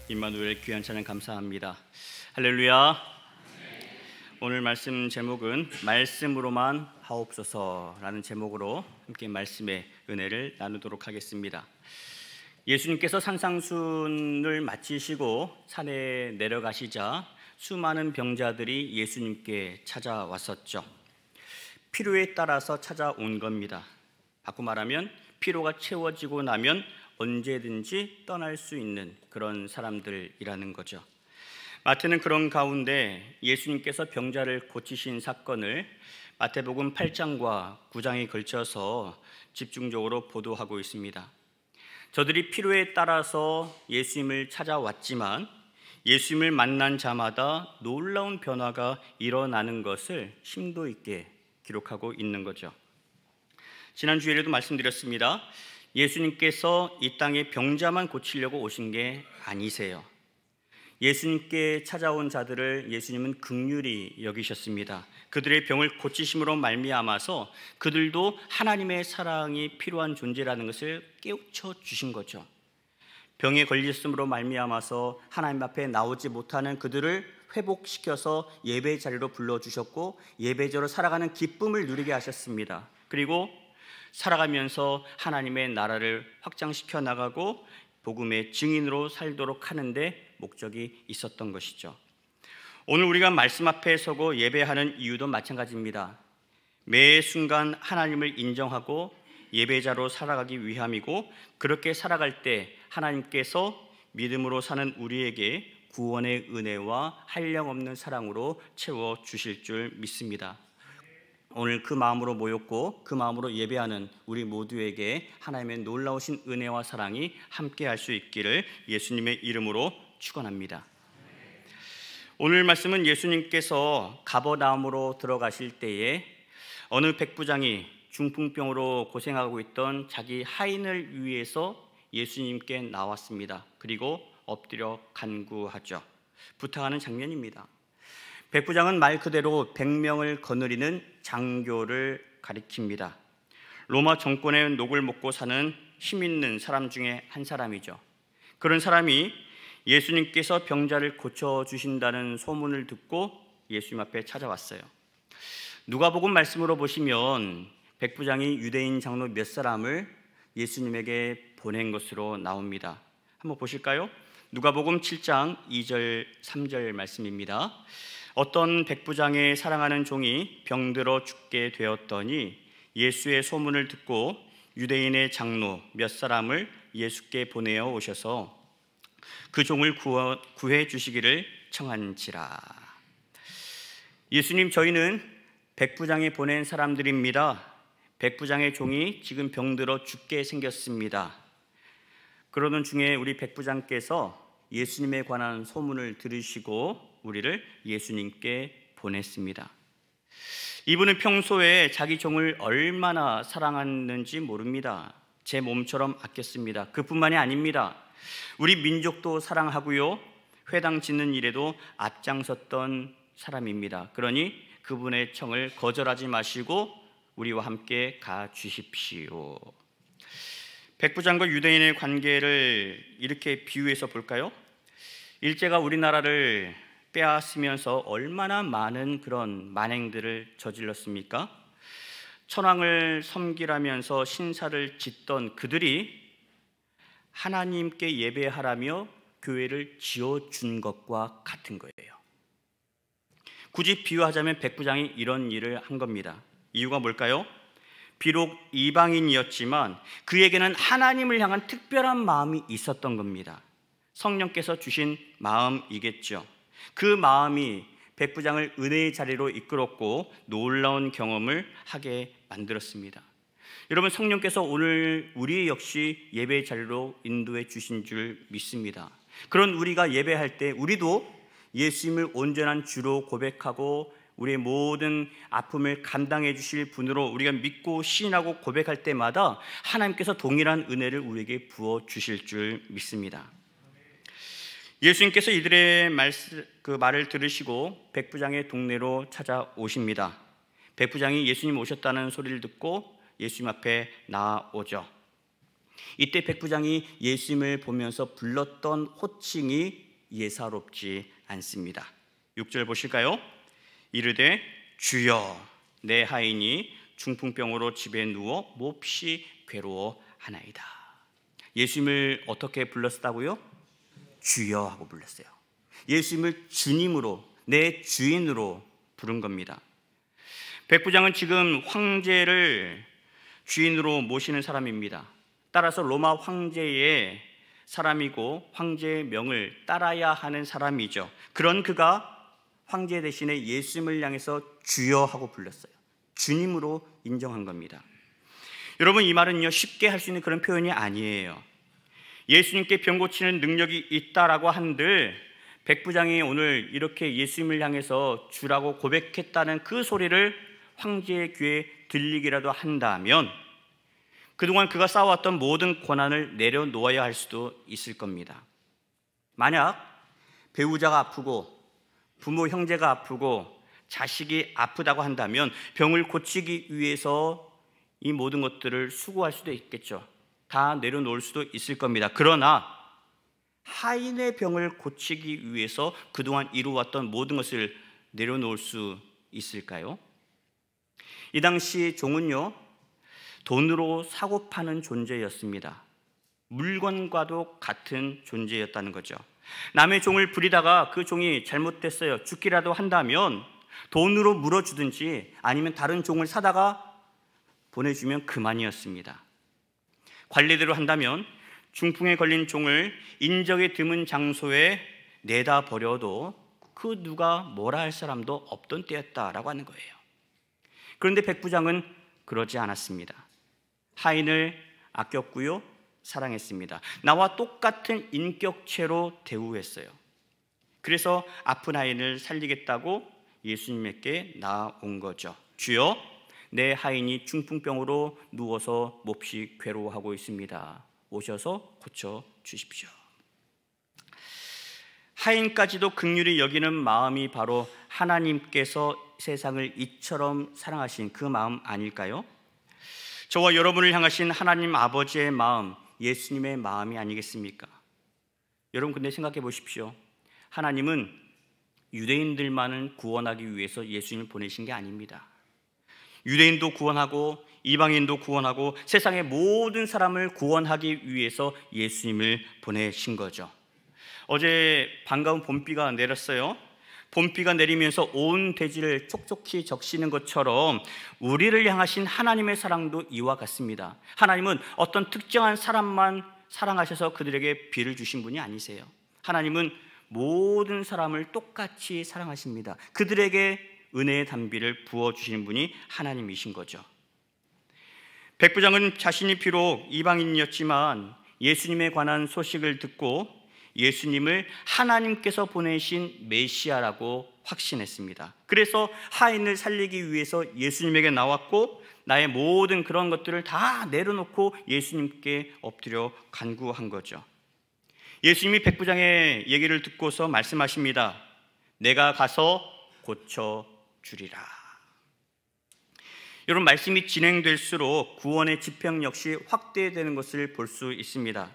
임마누엘 귀한 찬양 감사합니다. 할렐루야. 오늘 말씀 제목은 말씀으로만 하옵소서라는 제목으로 함께 말씀의 은혜를 나누도록 하겠습니다. 예수님께서 산상순을 마치시고 산에 내려가시자 수많은 병자들이 예수님께 찾아왔었죠. 필요에 따라서 찾아온 겁니다. 바꿔 말하면 피로가 채워지고 나면 언제든지 떠날 수 있는 그런 사람들이라는 거죠. 마태는 그런 가운데 예수님께서 병자를 고치신 사건을 마태복음 8장과 9장에 걸쳐서 집중적으로 보도하고 있습니다. 저들이 필요에 따라서 예수님을 찾아왔지만 예수님을 만난 자마다 놀라운 변화가 일어나는 것을 심도 있게 기록하고 있는 거죠. 지난 주일에도 말씀드렸습니다. 예수님께서 이 땅에 병자만 고치려고 오신 게 아니세요. 예수님께 찾아온 자들을 예수님은 긍휼히 여기셨습니다. 그들의 병을 고치심으로 말미암아서 그들도 하나님의 사랑이 필요한 존재라는 것을 깨우쳐 주신 거죠. 병에 걸렸음으로 말미암아서 하나님 앞에 나오지 못하는 그들을 회복시켜서 예배 자리로 불러주셨고 예배자로 살아가는 기쁨을 누리게 하셨습니다. 그리고 살아가면서 하나님의 나라를 확장시켜 나가고 복음의 증인으로 살도록 하는데 목적이 있었던 것이죠. 오늘 우리가 말씀 앞에 서고 예배하는 이유도 마찬가지입니다. 매 순간 하나님을 인정하고 예배자로 살아가기 위함이고, 그렇게 살아갈 때 하나님께서 믿음으로 사는 우리에게 구원의 은혜와 한량없는 사랑으로 채워주실 줄 믿습니다. 오늘 그 마음으로 모였고 그 마음으로 예배하는 우리 모두에게 하나님의 놀라우신 은혜와 사랑이 함께할 수 있기를 예수님의 이름으로 축원합니다. 오늘 말씀은 예수님께서 가버나움으로 들어가실 때에 어느 백부장이 중풍병으로 고생하고 있던 자기 하인을 위해서 예수님께 나왔습니다. 그리고 엎드려 간구하죠. 부탁하는 장면입니다. 백부장은 말 그대로 100명을 거느리는 장교를 가리킵니다. 로마 정권의 녹을 먹고 사는 힘 있는 사람 중에 한 사람이죠. 그런 사람이 예수님께서 병자를 고쳐주신다는 소문을 듣고 예수님 앞에 찾아왔어요. 누가복음 말씀으로 보시면 백부장이 유대인 장로 몇 사람을 예수님에게 보낸 것으로 나옵니다. 한번 보실까요? 누가복음 7장 2절 3절 말씀입니다. 어떤 백부장의 사랑하는 종이 병들어 죽게 되었더니 예수의 소문을 듣고 유대인의 장로 몇 사람을 예수께 보내어 오셔서 그 종을 구해 주시기를 청한지라. 예수님, 저희는 백부장이 보낸 사람들입니다. 백부장의 종이 지금 병들어 죽게 생겼습니다. 그러던 중에 우리 백부장께서 예수님에 관한 소문을 들으시고 우리를 예수님께 보냈습니다. 이분은 평소에 자기 종을 얼마나 사랑했는지 모릅니다. 제 몸처럼 아꼈습니다. 그뿐만이 아닙니다. 우리 민족도 사랑하고요, 회당 짓는 일에도 앞장섰던 사람입니다. 그러니 그분의 청을 거절하지 마시고 우리와 함께 가 주십시오. 백부장과 유대인의 관계를 이렇게 비유해서 볼까요? 일제가 우리나라를 빼앗으면서 얼마나 많은 그런 만행들을 저질렀습니까? 천황을 섬기라면서 신사를 짓던 그들이 하나님께 예배하라며 교회를 지어준 것과 같은 거예요. 굳이 비유하자면 백부장이 이런 일을 한 겁니다. 이유가 뭘까요? 비록 이방인이었지만 그에게는 하나님을 향한 특별한 마음이 있었던 겁니다. 성령께서 주신 마음이겠죠. 그 마음이 백부장을 은혜의 자리로 이끌었고 놀라운 경험을 하게 만들었습니다. 여러분, 성령께서 오늘 우리 역시 예배의 자리로 인도해 주신 줄 믿습니다. 그런 우리가 예배할 때 우리도 예수님을 온전한 주로 고백하고 우리의 모든 아픔을 감당해 주실 분으로 우리가 믿고 시인하고 고백할 때마다 하나님께서 동일한 은혜를 우리에게 부어 주실 줄 믿습니다. 예수님께서 이들의 말을 들으시고 백부장의 동네로 찾아오십니다. 백부장이 예수님 오셨다는 소리를 듣고 예수님 앞에 나아오죠. 이때 백부장이 예수님을 보면서 불렀던 호칭이 예사롭지 않습니다. 6절 보실까요? 이르되 주여 내 하인이 중풍병으로 집에 누워 몹시 괴로워하나이다. 예수님을 어떻게 불렀다고요? 주여 하고 불렀어요. 예수님을 주님으로, 내 주인으로 부른 겁니다. 백부장은 지금 황제를 주인으로 모시는 사람입니다. 따라서 로마 황제의 사람이고 황제의 명을 따라야 하는 사람이죠. 그런 그가 황제 대신에 예수님을 향해서 주여 하고 불렀어요. 주님으로 인정한 겁니다. 여러분, 이 말은요, 쉽게 할 수 있는 그런 표현이 아니에요. 예수님께 병 고치는 능력이 있다라고 한들 백부장이 오늘 이렇게 예수님을 향해서 주라고 고백했다는 그 소리를 황제의 귀에 들리기라도 한다면 그동안 그가 쌓아왔던 모든 권한을 내려놓아야 할 수도 있을 겁니다. 만약 배우자가 아프고 부모 형제가 아프고 자식이 아프다고 한다면 병을 고치기 위해서 이 모든 것들을 수고할 수도 있겠죠. 다 내려놓을 수도 있을 겁니다. 그러나 하인의 병을 고치기 위해서 그동안 이루어왔던 모든 것을 내려놓을 수 있을까요? 이 당시 종은요, 돈으로 사고 파는 존재였습니다. 물건과도 같은 존재였다는 거죠. 남의 종을 부리다가 그 종이 잘못됐어요, 죽기라도 한다면 돈으로 물어주든지 아니면 다른 종을 사다가 보내주면 그만이었습니다. 관례대로 한다면 중풍에 걸린 종을 인적이 드문 장소에 내다 버려도 그 누가 뭐라 할 사람도 없던 때였다라고 하는 거예요. 그런데 백부장은 그러지 않았습니다. 하인을 아꼈고요, 사랑했습니다. 나와 똑같은 인격체로 대우했어요. 그래서 아픈 하인을 살리겠다고 예수님께 나온 거죠. 주여, 내 하인이 중풍병으로 누워서 몹시 괴로워하고 있습니다. 오셔서 고쳐주십시오. 하인까지도 긍휼히 여기는 마음이 바로 하나님께서 세상을 이처럼 사랑하신 그 마음 아닐까요? 저와 여러분을 향하신 하나님 아버지의 마음, 예수님의 마음이 아니겠습니까? 여러분, 근데 생각해 보십시오. 하나님은 유대인들만을 구원하기 위해서 예수님을 보내신 게 아닙니다. 유대인도 구원하고 이방인도 구원하고 세상의 모든 사람을 구원하기 위해서 예수님을 보내신 거죠. 어제 반가운 봄비가 내렸어요. 봄비가 내리면서 온 대지를 촉촉히 적시는 것처럼 우리를 향하신 하나님의 사랑도 이와 같습니다. 하나님은 어떤 특정한 사람만 사랑하셔서 그들에게 비를 주신 분이 아니세요. 하나님은 모든 사람을 똑같이 사랑하십니다. 그들에게 은혜의 단비를 부어주시는 분이 하나님이신 거죠. 백부장은 자신이 비록 이방인이었지만 예수님에 관한 소식을 듣고 예수님을 하나님께서 보내신 메시아라고 확신했습니다. 그래서 하인을 살리기 위해서 예수님에게 나왔고 나의 모든 그런 것들을 다 내려놓고 예수님께 엎드려 간구한 거죠. 예수님이 백부장의 얘기를 듣고서 말씀하십니다. 내가 가서 고쳐주리라. 여러분, 말씀이 진행될수록 구원의 지평 역시 확대되는 것을 볼 수 있습니다.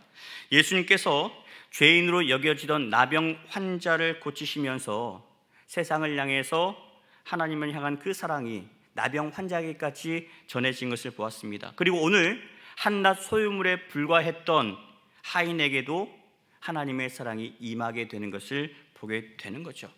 예수님께서 죄인으로 여겨지던 나병 환자를 고치시면서 세상을 향해서 하나님을 향한 그 사랑이 나병 환자에게까지 전해진 것을 보았습니다. 그리고 오늘 한낱 소유물에 불과했던 하인에게도 하나님의 사랑이 임하게 되는 것을 보게 되는 거죠.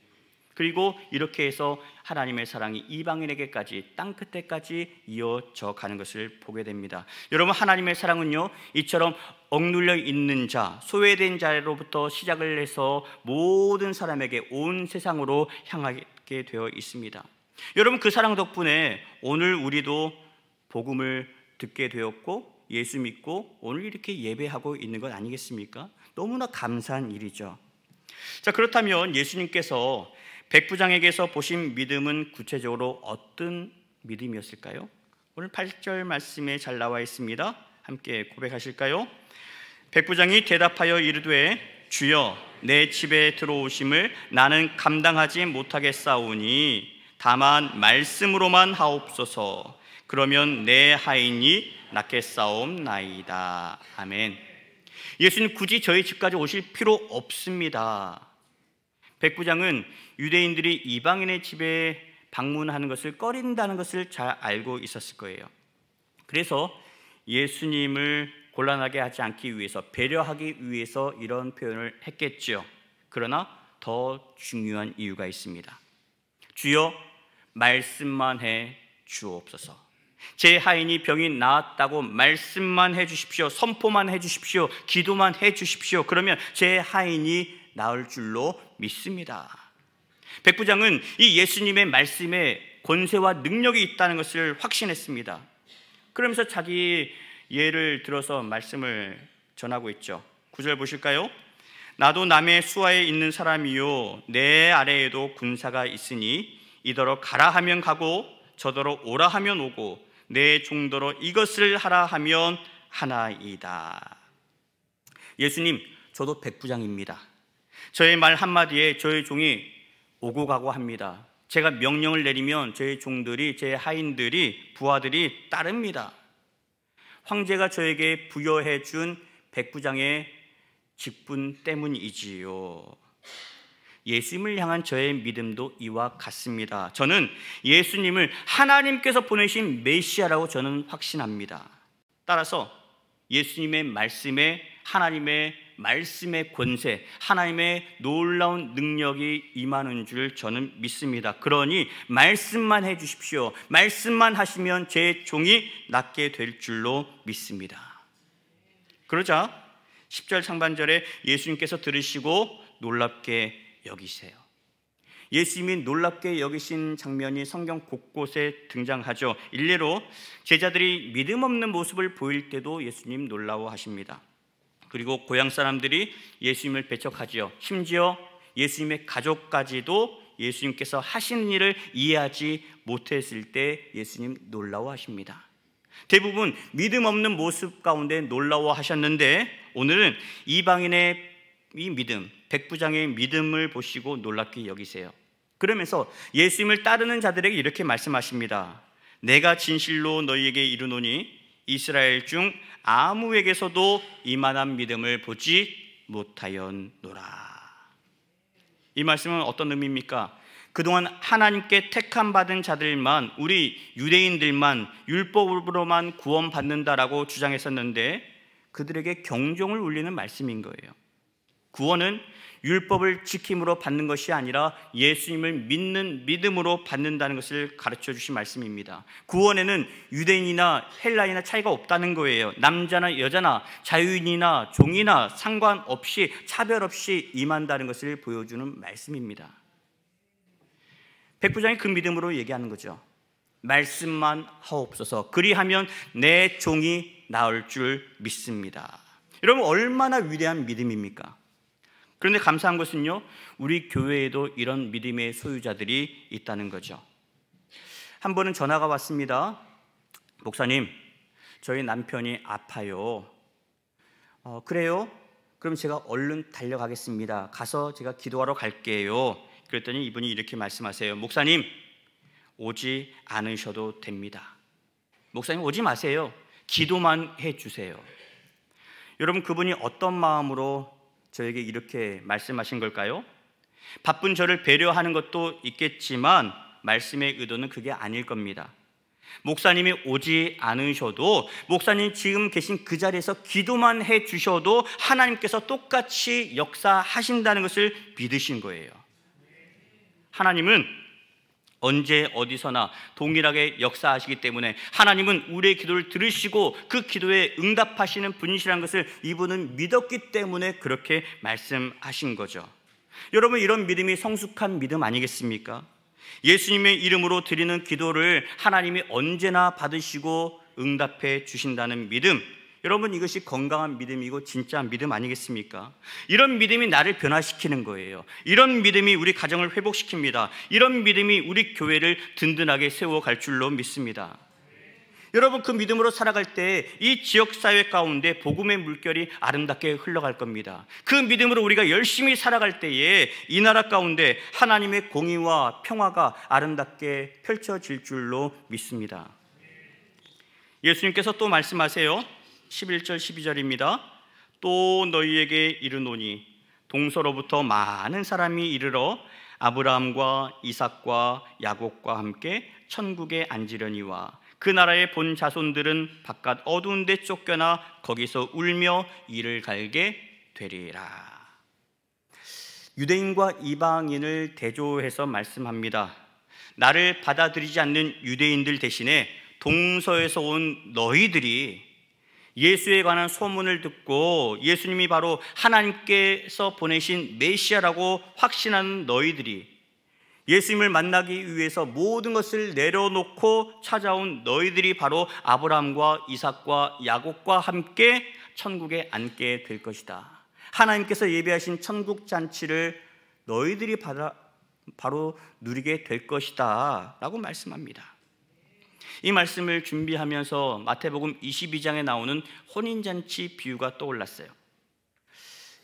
그리고 이렇게 해서 하나님의 사랑이 이방인에게까지 땅끝에까지 이어져 가는 것을 보게 됩니다. 여러분, 하나님의 사랑은요, 이처럼 억눌려 있는 자, 소외된 자로부터 시작을 해서 모든 사람에게 온 세상으로 향하게 되어 있습니다. 여러분, 그 사랑 덕분에 오늘 우리도 복음을 듣게 되었고 예수 믿고 오늘 이렇게 예배하고 있는 것 아니겠습니까? 너무나 감사한 일이죠. 자, 그렇다면 예수님께서 백부장에게서 보신 믿음은 구체적으로 어떤 믿음이었을까요? 오늘 8절 말씀에 잘 나와 있습니다. 함께 고백하실까요? 백부장이 대답하여 이르되 주여, 내 집에 들어오심을 나는 감당하지 못하겠사오니 다만 말씀으로만 하옵소서. 그러면 내 하인이 낫겠사옵나이다. 아멘. 예수님 굳이 저희 집까지 오실 필요 없습니다. 백부장은 유대인들이 이방인의 집에 방문하는 것을 꺼린다는 것을 잘 알고 있었을 거예요. 그래서 예수님을 곤란하게 하지 않기 위해서, 배려하기 위해서 이런 표현을 했겠죠. 그러나 더 중요한 이유가 있습니다. 주여, 말씀만 해 주옵소서. 제 하인이 병이 나았다고 말씀만 해 주십시오. 선포만 해 주십시오. 기도만 해 주십시오. 그러면 제 하인이 나을 줄로 믿습니다. 백부장은 이 예수님의 말씀에 권세와 능력이 있다는 것을 확신했습니다. 그러면서 자기 예를 들어서 말씀을 전하고 있죠. 9절 보실까요? 나도 남의 수하에 있는 사람이요 내 아래에도 군사가 있으니 이더러 가라 하면 가고 저더러 오라 하면 오고 내 종더러 이것을 하라 하면 하나이다. 예수님, 저도 백부장입니다. 저의 말 한마디에 저의 종이 오고 가고 합니다. 제가 명령을 내리면 저의 종들이, 제 하인들이, 부하들이 따릅니다. 황제가 저에게 부여해 준 백부장의 직분 때문이지요. 예수님을 향한 저의 믿음도 이와 같습니다. 저는 예수님을 하나님께서 보내신 메시아라고 저는 확신합니다. 따라서 예수님의 말씀에 하나님의 말씀의 권세, 하나님의 놀라운 능력이 임하는 줄 저는 믿습니다. 그러니 말씀만 해 주십시오. 말씀만 하시면 제 종이 낫게 될 줄로 믿습니다. 그러자 10절 상반절에 예수님께서 들으시고 놀랍게 여기세요. 예수님이 놀랍게 여기신 장면이 성경 곳곳에 등장하죠. 일례로 제자들이 믿음 없는 모습을 보일 때도 예수님 놀라워하십니다. 그리고 고향 사람들이 예수님을 배척하지요. 심지어 예수님의 가족까지도 예수님께서 하시는 일을 이해하지 못했을 때 예수님 놀라워하십니다. 대부분 믿음 없는 모습 가운데 놀라워하셨는데 오늘은 이방인의 이 믿음, 백부장의 믿음을 보시고 놀랍게 여기세요. 그러면서 예수님을 따르는 자들에게 이렇게 말씀하십니다. 내가 진실로 너희에게 이르노니 이스라엘 중 아무에게서도 이만한 믿음을 보지 못하였노라. 이 말씀은 어떤 의미입니까? 그동안 하나님께 택함 받은 자들만, 우리 유대인들만 율법으로만 구원받는다라고 주장했었는데 그들에게 경종을 울리는 말씀인 거예요. 구원은 율법을 지킴으로 받는 것이 아니라 예수님을 믿는 믿음으로 받는다는 것을 가르쳐 주신 말씀입니다. 구원에는 유대인이나 헬라인이나 차이가 없다는 거예요. 남자나 여자나 자유인이나 종이나 상관없이 차별 없이 임한다는 것을 보여주는 말씀입니다. 백부장이 그 믿음으로 얘기하는 거죠. 말씀만 하옵소서. 그리하면 내 종이 나을 줄 믿습니다. 여러분, 얼마나 위대한 믿음입니까? 그런데 감사한 것은요, 우리 교회에도 이런 믿음의 소유자들이 있다는 거죠. 한 번은 전화가 왔습니다. 목사님, 저희 남편이 아파요. 그래요? 그럼 제가 얼른 달려가겠습니다. 가서 제가 기도하러 갈게요. 그랬더니 이분이 이렇게 말씀하세요. 목사님, 오지 않으셔도 됩니다. 목사님, 오지 마세요. 기도만 해주세요. 여러분, 그분이 어떤 마음으로 저에게 이렇게 말씀하신 걸까요? 바쁜 저를 배려하는 것도 있겠지만 말씀의 의도는 그게 아닐 겁니다. 목사님이 오지 않으셔도, 목사님 지금 계신 그 자리에서 기도만 해 주셔도 하나님께서 똑같이 역사하신다는 것을 믿으신 거예요. 하나님은 언제 어디서나 동일하게 역사하시기 때문에 하나님은 우리의 기도를 들으시고 그 기도에 응답하시는 분이시라는 것을 이분은 믿었기 때문에 그렇게 말씀하신 거죠. 여러분, 이런 믿음이 성숙한 믿음 아니겠습니까? 예수님의 이름으로 드리는 기도를 하나님이 언제나 받으시고 응답해 주신다는 믿음, 여러분, 이것이 건강한 믿음이고 진짜 믿음 아니겠습니까? 이런 믿음이 나를 변화시키는 거예요. 이런 믿음이 우리 가정을 회복시킵니다. 이런 믿음이 우리 교회를 든든하게 세워갈 줄로 믿습니다. 여러분, 그 믿음으로 살아갈 때 이 지역사회 가운데 복음의 물결이 아름답게 흘러갈 겁니다. 그 믿음으로 우리가 열심히 살아갈 때에 이 나라 가운데 하나님의 공의와 평화가 아름답게 펼쳐질 줄로 믿습니다. 예수님께서 또 말씀하세요. 11절 12절입니다. 또 너희에게 이르노니 동서로부터 많은 사람이 이르러 아브라함과 이삭과 야곱과 함께 천국에 앉으려니와 그 나라의 본 자손들은 바깥 어두운 데 쫓겨나 거기서 울며 이를 갈게 되리라. 유대인과 이방인을 대조해서 말씀합니다. 나를 받아들이지 않는 유대인들 대신에 동서에서 온 너희들이 예수에 관한 소문을 듣고 예수님이 바로 하나님께서 보내신 메시아라고 확신하는 너희들이, 예수님을 만나기 위해서 모든 것을 내려놓고 찾아온 너희들이 바로 아브라함과 이삭과 야곱과 함께 천국에 앉게 될 것이다. 하나님께서 예비하신 천국 잔치를 너희들이 바로 누리게 될 것이다 라고 말씀합니다. 이 말씀을 준비하면서 마태복음 22장에 나오는 혼인잔치 비유가 떠올랐어요.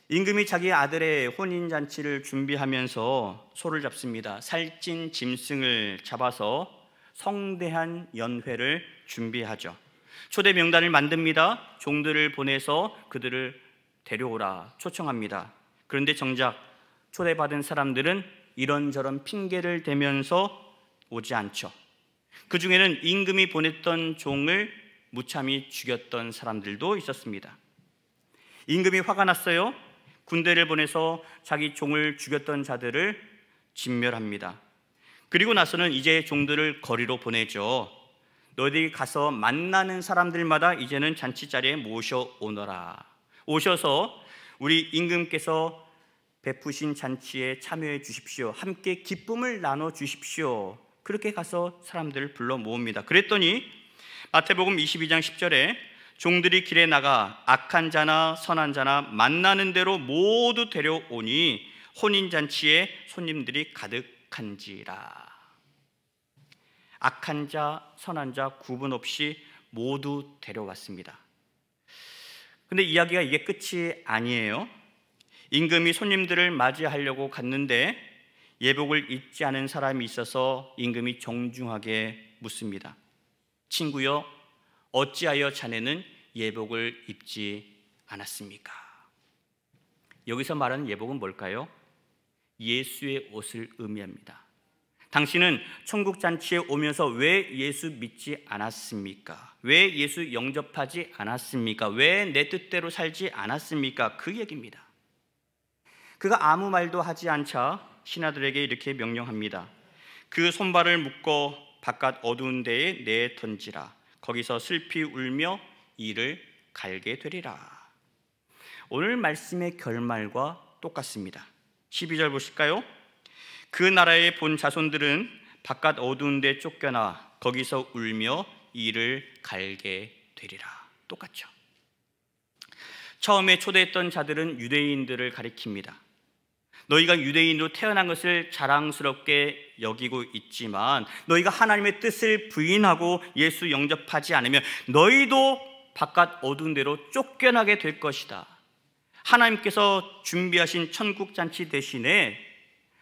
임금이 자기 아들의 혼인잔치를 준비하면서 소를 잡습니다. 살찐 짐승을 잡아서 성대한 연회를 준비하죠. 초대 명단을 만듭니다. 종들을 보내서 그들을 데려오라 초청합니다. 그런데 정작 초대받은 사람들은 이런저런 핑계를 대면서 오지 않죠. 그 중에는 임금이 보냈던 종을 무참히 죽였던 사람들도 있었습니다. 임금이 화가 났어요. 군대를 보내서 자기 종을 죽였던 자들을 진멸합니다. 그리고 나서는 이제 종들을 거리로 보내죠. 너희들이 가서 만나는 사람들마다 이제는 잔치자리에 모셔오너라. 오셔서 우리 임금께서 베푸신 잔치에 참여해 주십시오. 함께 기쁨을 나눠 주십시오. 그렇게 가서 사람들을 불러 모읍니다. 그랬더니 마태복음 22장 10절에 종들이 길에 나가 악한 자나 선한 자나 만나는 대로 모두 데려오니 혼인잔치에 손님들이 가득한지라. 악한 자, 선한 자 구분 없이 모두 데려왔습니다. 근데 이야기가 이게 끝이 아니에요. 임금이 손님들을 맞이하려고 갔는데 예복을 입지 않은 사람이 있어서 임금이 정중하게 묻습니다. 친구여, 어찌하여 자네는 예복을 입지 않았습니까? 여기서 말하는 예복은 뭘까요? 예수의 옷을 의미합니다. 당신은 천국잔치에 오면서 왜 예수 믿지 않았습니까? 왜 예수 영접하지 않았습니까? 왜 내 뜻대로 살지 않았습니까? 그 얘기입니다. 그가 아무 말도 하지 않자 신하들에게 이렇게 명령합니다. 그 손발을 묶어 바깥 어두운 데에 내 던지라. 거기서 슬피 울며 이를 갈게 되리라. 오늘 말씀의 결말과 똑같습니다. 12절 보실까요? 그 나라의 본 자손들은 바깥 어두운 데 쫓겨나 거기서 울며 이를 갈게 되리라. 똑같죠. 처음에 초대했던 자들은 유대인들을 가리킵니다. 너희가 유대인으로 태어난 것을 자랑스럽게 여기고 있지만 너희가 하나님의 뜻을 부인하고 예수 영접하지 않으면 너희도 바깥 어두운 데로 쫓겨나게 될 것이다. 하나님께서 준비하신 천국잔치 대신에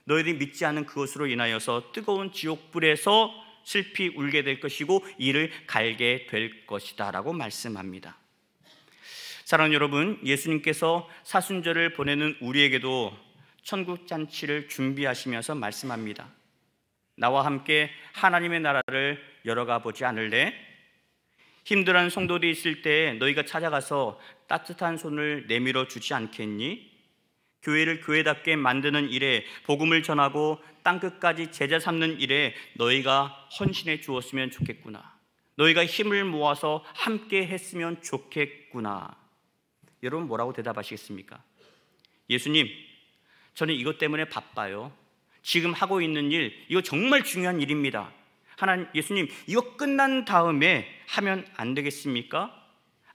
너희들이 믿지 않은 그것으로 인하여서 뜨거운 지옥불에서 슬피 울게 될 것이고 이를 갈게 될 것이다 라고 말씀합니다. 사랑하는 여러분, 예수님께서 사순절을 보내는 우리에게도 천국잔치를 준비하시면서 말씀합니다. 나와 함께 하나님의 나라를 열어가 보지 않을래? 힘들어하는 성도들이 있을 때 너희가 찾아가서 따뜻한 손을 내밀어 주지 않겠니? 교회를 교회답게 만드는 일에, 복음을 전하고 땅끝까지 제자 삼는 일에 너희가 헌신해 주었으면 좋겠구나. 너희가 힘을 모아서 함께 했으면 좋겠구나. 여러분 뭐라고 대답하시겠습니까? 예수님, 저는 이것 때문에 바빠요. 지금 하고 있는 일, 이거 정말 중요한 일입니다. 하나님, 예수님, 이거 끝난 다음에 하면 안 되겠습니까?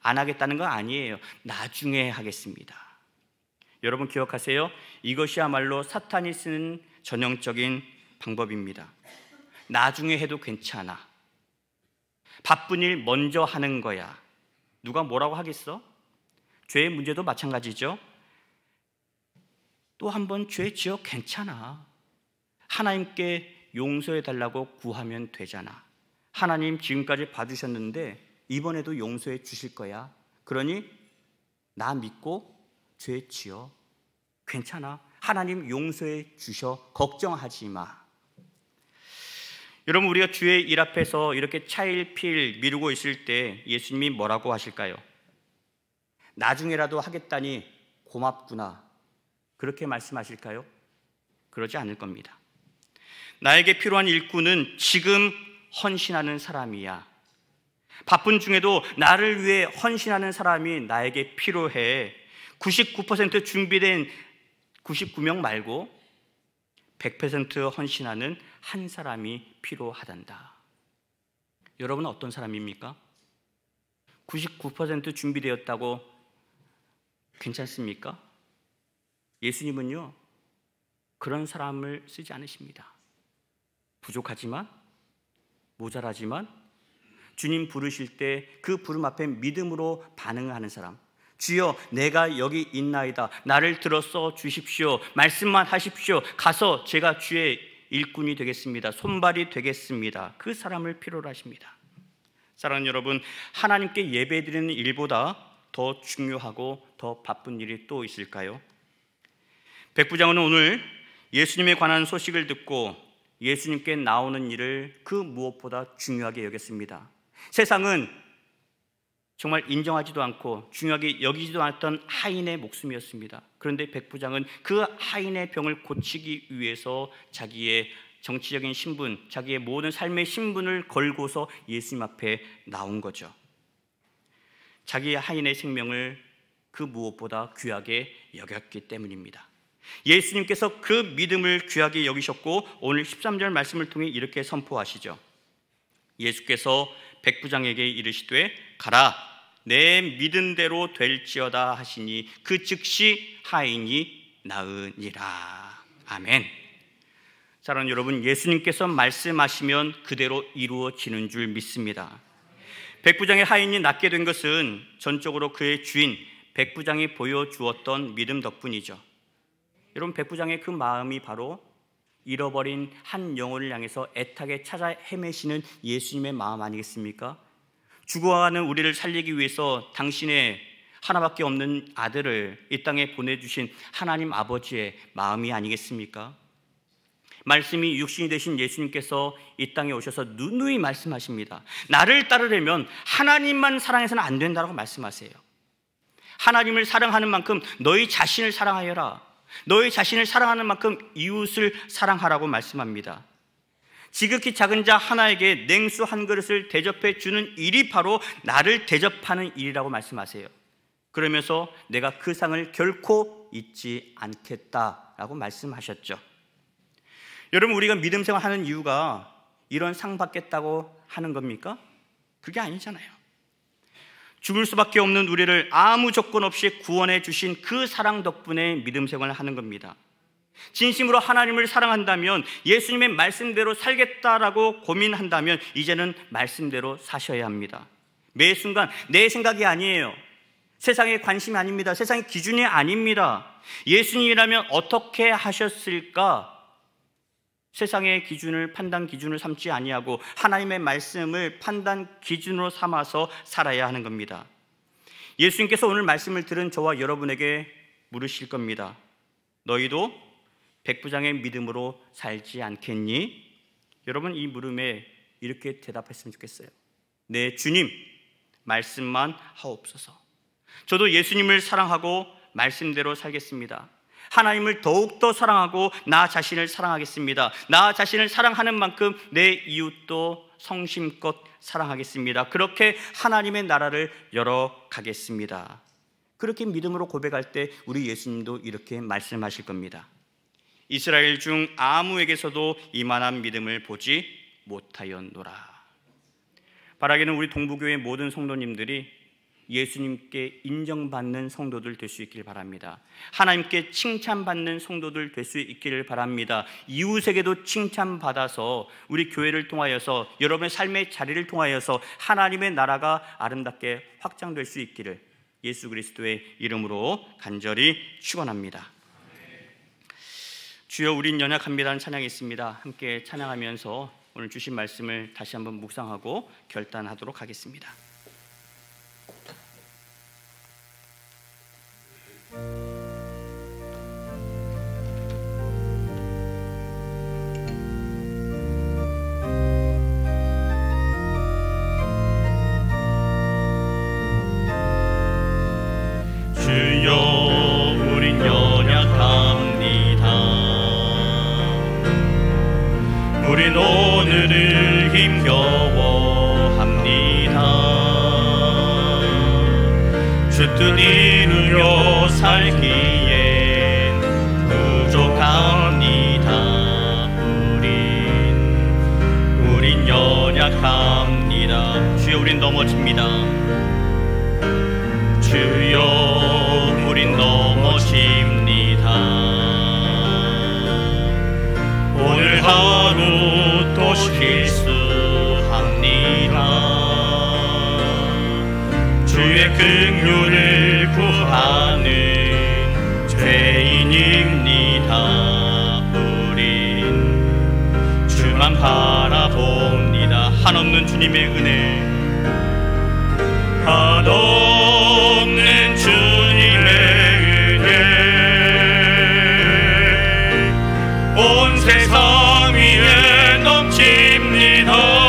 안 하겠다는 건 아니에요. 나중에 하겠습니다. 여러분 기억하세요. 이것이야말로 사탄이 쓰는 전형적인 방법입니다. 나중에 해도 괜찮아. 바쁜 일 먼저 하는 거야. 누가 뭐라고 하겠어? 죄의 문제도 마찬가지죠. 또 한 번 죄 지어 괜찮아. 하나님께 용서해 달라고 구하면 되잖아. 하나님 지금까지 봐주셨는데 이번에도 용서해 주실 거야. 그러니 나 믿고 죄 지어. 괜찮아. 하나님 용서해 주셔. 걱정하지 마. 여러분, 우리가 주의 일 앞에서 이렇게 차일피일 미루고 있을 때 예수님이 뭐라고 하실까요? 나중에라도 하겠다니 고맙구나. 그렇게 말씀하실까요? 그러지 않을 겁니다. 나에게 필요한 일꾼은 지금 헌신하는 사람이야. 바쁜 중에도 나를 위해 헌신하는 사람이 나에게 필요해. 99% 준비된 99명 말고 100% 헌신하는 한 사람이 필요하단다. 여러분은 어떤 사람입니까? 99% 준비되었다고 괜찮습니까? 예수님은요, 그런 사람을 쓰지 않으십니다. 부족하지만, 모자라지만 주님 부르실 때 그 부름 앞에 믿음으로 반응하는 사람. 주여, 내가 여기 있나이다. 나를 들어 써 주십시오. 말씀만 하십시오. 가서 제가 주의 일꾼이 되겠습니다. 손발이 되겠습니다. 그 사람을 필요로 하십니다. 사랑하는 여러분, 하나님께 예배드리는 일보다 더 중요하고 더 바쁜 일이 또 있을까요? 백부장은 오늘 예수님에 관한 소식을 듣고 예수님께 나오는 일을 그 무엇보다 중요하게 여겼습니다. 세상은 정말 인정하지도 않고 중요하게 여기지도 않았던 하인의 목숨이었습니다. 그런데 백부장은 그 하인의 병을 고치기 위해서 자기의 정치적인 신분, 자기의 모든 삶의 신분을 걸고서 예수님 앞에 나온 거죠. 자기의 하인의 생명을 그 무엇보다 귀하게 여겼기 때문입니다. 예수님께서 그 믿음을 귀하게 여기셨고 오늘 13절 말씀을 통해 이렇게 선포하시죠. 예수께서 백부장에게 이르시되 가라, 내 믿은 대로 될지어다 하시니 그 즉시 하인이 나으니라. 아멘. 사랑하는 여러분, 예수님께서 말씀하시면 그대로 이루어지는 줄 믿습니다. 백부장의 하인이 낫게 된 것은 전적으로 그의 주인 백부장이 보여주었던 믿음 덕분이죠. 여러분, 백부장의 그 마음이 바로 잃어버린 한 영혼을 향해서 애타게 찾아 헤매시는 예수님의 마음 아니겠습니까? 죽어가는 우리를 살리기 위해서 당신의 하나밖에 없는 아들을 이 땅에 보내주신 하나님 아버지의 마음이 아니겠습니까? 말씀이 육신이 되신 예수님께서 이 땅에 오셔서 누누이 말씀하십니다. 나를 따르려면 하나님만 사랑해서는 안 된다고 말씀하세요. 하나님을 사랑하는 만큼 너희 자신을 사랑하여라. 너희 자신을 사랑하는 만큼 이웃을 사랑하라고 말씀합니다. 지극히 작은 자 하나에게 냉수 한 그릇을 대접해 주는 일이 바로 나를 대접하는 일이라고 말씀하세요. 그러면서 내가 그 상을 결코 잊지 않겠다라고 말씀하셨죠. 여러분, 우리가 믿음 생활하는 이유가 이런 상 받겠다고 하는 겁니까? 그게 아니잖아요. 죽을 수밖에 없는 우리를 아무 조건 없이 구원해 주신 그 사랑 덕분에 믿음 생활을 하는 겁니다. 진심으로 하나님을 사랑한다면, 예수님의 말씀대로 살겠다라고 고민한다면 이제는 말씀대로 사셔야 합니다. 매 순간 내 생각이 아니에요. 세상의 관심이 아닙니다. 세상의 기준이 아닙니다. 예수님이라면 어떻게 하셨을까? 세상의 기준을 판단 기준을 삼지 아니하고 하나님의 말씀을 판단 기준으로 삼아서 살아야 하는 겁니다. 예수님께서 오늘 말씀을 들은 저와 여러분에게 물으실 겁니다. 너희도 백부장의 믿음으로 살지 않겠니? 여러분, 이 물음에 이렇게 대답했으면 좋겠어요. 네, 주님, 말씀만 하옵소서. 저도 예수님을 사랑하고 말씀대로 살겠습니다. 하나님을 더욱더 사랑하고 나 자신을 사랑하겠습니다. 나 자신을 사랑하는 만큼 내 이웃도 성심껏 사랑하겠습니다. 그렇게 하나님의 나라를 열어가겠습니다. 그렇게 믿음으로 고백할 때 우리 예수님도 이렇게 말씀하실 겁니다. 이스라엘 중 아무에게서도 이만한 믿음을 보지 못하였노라. 바라기는 우리 동부교회 모든 성도님들이 예수님께 인정받는 성도들 될 수 있기를 바랍니다. 하나님께 칭찬받는 성도들 될 수 있기를 바랍니다. 이웃에게도 칭찬받아서 우리 교회를 통하여서 여러분의 삶의 자리를 통하여서 하나님의 나라가 아름답게 확장될 수 있기를 예수 그리스도의 이름으로 간절히 축원합니다. 주여, 우린 연약합니다는 찬양이 있습니다. 함께 찬양하면서 오늘 주신 말씀을 다시 한번 묵상하고 결단하도록 하겠습니다. 우린 오늘을 힘겨워합니다. 주 뜻 이루려 살기엔 부족합니다. 우린 연약합니다. 주여, 우린 넘어집니다. 주여, 우린 넘어집니다. 오늘 하루 또 실수합니다. 주의 긍휼을 구하는 죄인입니다. 우린 주만 바라봅니다. 한없는 주님의 은혜, 한없는 주님의 은혜, 온 세상 위에 넘칩니다.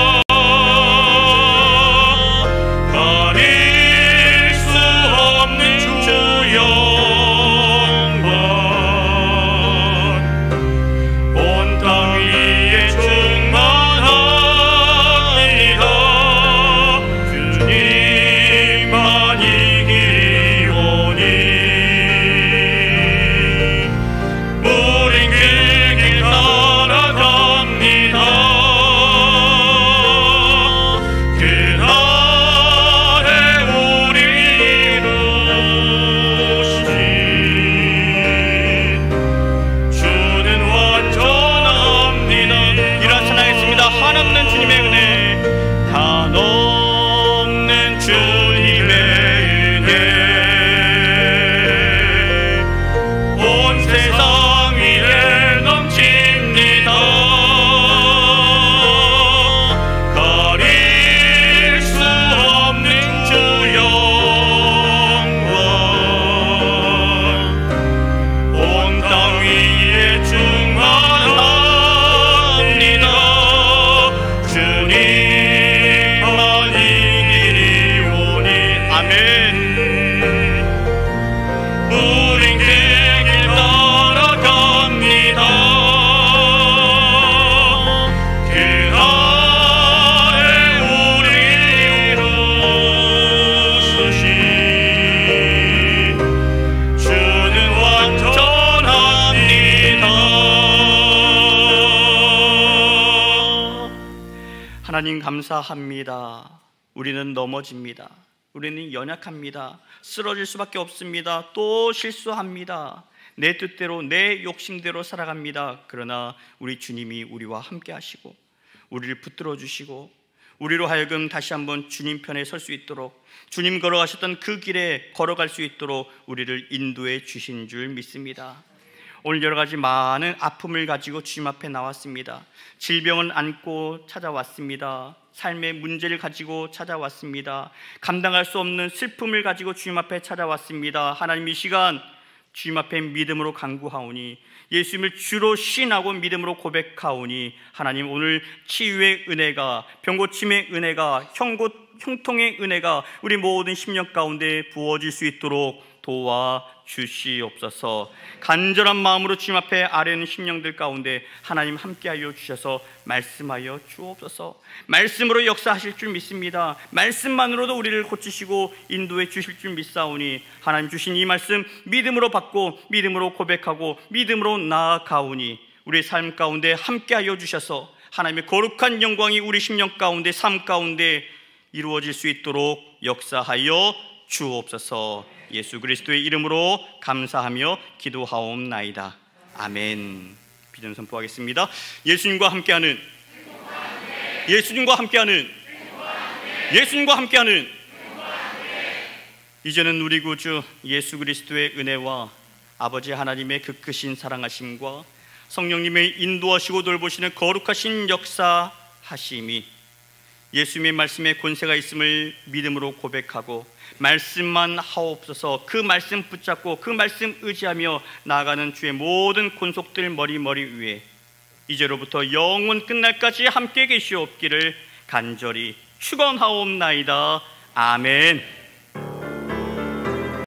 하나님 감사합니다. 우리는 넘어집니다. 우리는 연약합니다. 쓰러질 수밖에 없습니다. 또 실수합니다. 내 뜻대로 내 욕심대로 살아갑니다. 그러나 우리 주님이 우리와 함께 하시고 우리를 붙들어 주시고 우리로 하여금 다시 한번 주님 편에 설 수 있도록, 주님 걸어가셨던 그 길에 걸어갈 수 있도록 우리를 인도해 주신 줄 믿습니다. 오늘 여러 가지 많은 아픔을 가지고 주님 앞에 나왔습니다. 질병을 안고 찾아왔습니다. 삶의 문제를 가지고 찾아왔습니다. 감당할 수 없는 슬픔을 가지고 주님 앞에 찾아왔습니다. 하나님, 이 시간 주님 앞에 믿음으로 간구하오니, 예수님을 주로 신하고 믿음으로 고백하오니, 하나님 오늘 치유의 은혜가, 병고침의 은혜가, 형통의 은혜가 우리 모든 심령 가운데 부어질 수 있도록 도와주시옵소서. 간절한 마음으로 주님 앞에 아뢰는 심령들 가운데 하나님 함께하여 주셔서 말씀하여 주옵소서. 말씀으로 역사하실 줄 믿습니다. 말씀만으로도 우리를 고치시고 인도해 주실 줄 믿사오니, 하나님 주신 이 말씀 믿음으로 받고 믿음으로 고백하고 믿음으로 나아가오니, 우리의 삶 가운데 함께하여 주셔서 하나님의 거룩한 영광이 우리 심령 가운데, 삶 가운데 이루어질 수 있도록 역사하여 주옵소서. 예수 그리스도의 이름으로 감사하며 기도하옵나이다. 아멘. 비전 선포하겠습니다. 예수님과 함께하는, 예수님과 함께하는, 예수님과 함께하는, 이제는 우리 구주 예수 그리스도의 은혜와 아버지 하나님의 그 크신 사랑하심과 성령님의 인도하시고 돌보시는 거룩하신 역사하심이, 예수님의 말씀에 권세가 있음을 믿음으로 고백하고 말씀만 하옵소서, 그 말씀 붙잡고 그 말씀 의지하며 나아가는 주의 모든 권속들 머리 위에 이제로부터 영원 끝날까지 함께 계시옵기를 간절히 축원하옵나이다. 아멘.